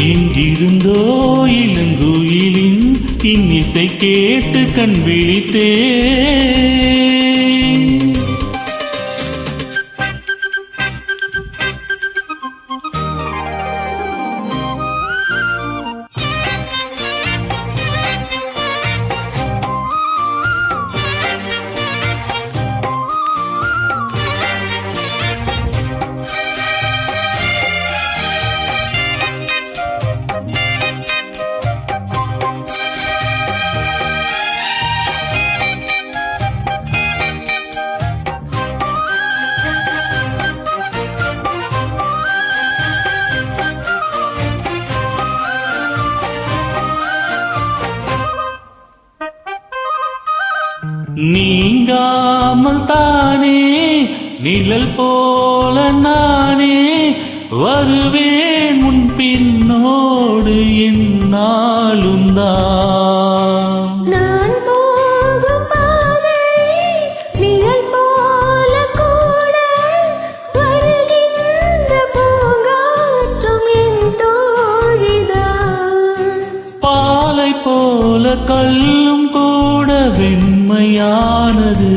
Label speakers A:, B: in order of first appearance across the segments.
A: எங்கிருந்தோ இளங்குயிலின் இன்னிசை கேட்டு கண் விழித்தே நீங்காமல் தானே நிழல் போல நானே வருவேன் உன் பின்னோடு என்னாலும் தான்.
B: நான் போகும் பாதை நிழல் போல கூட வருகின்ற பூங்காற்றும் என் தோழிதான்.
A: பாலை போல கல்லும் கூட வெண்மையானது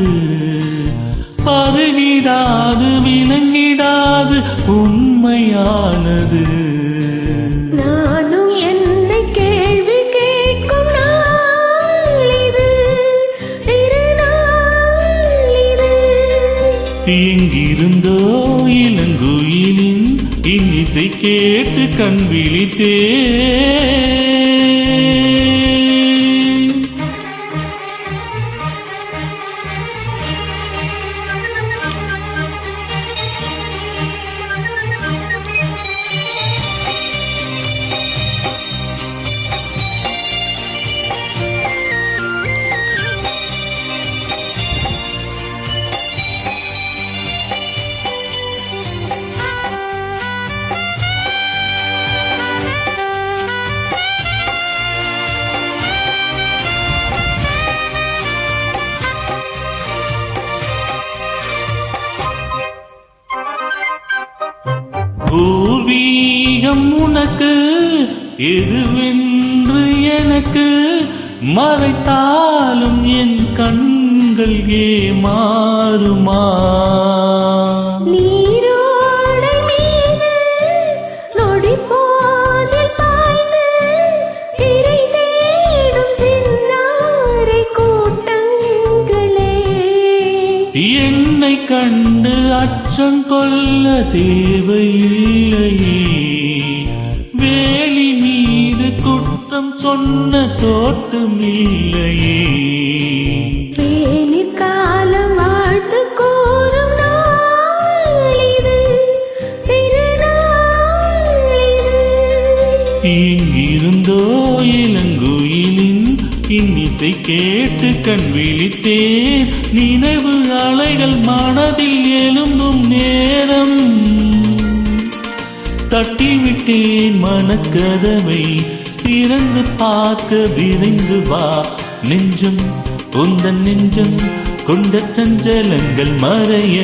A: பருகிடாது விளங்கிடாது உண்மையானது.
B: நானும் என்னை கேள்வி கேட்கும் நாள் இது, திருநாள் இது.
A: எங்கிருந்தோ இளங்குயிலின் இன்னிசை கேட்டு கண் விழித்தே பூர்வீகம் உனக்கு எதுவென்று எனக்கு மறைத்தாலும் என் கண்கள் ஏமாறுமா.
B: நீரோடை மீது நொடி போதில் பாய்ந்து இறை தேடும் சின்னாரை கூட்டங்களே.
A: என்னை கண்டு அச்சம் கொள்ள தேவையில்லையே, வேலி மீது குற்றம் சொன்ன தோட்டம் இல்லையே.
B: தேநீர் காலம் வாழ்த்து கூறும் நாள் இது, திருநாள் இது.
A: எங்கிருந்தோ இளங்குயிலின் இன்னிசை கேட்டு கண் விழித்தேன். நினைவு அலைகள் மனதில் எழும்பும் நேரம் தட்டிவிட்டேன் மனக்கதவை திறந்து பார்க்க விரைந்து வா. நெஞ்சம் உந்தன் நெஞ்சம் கொண்ட சஞ்சலங்கள் மறைய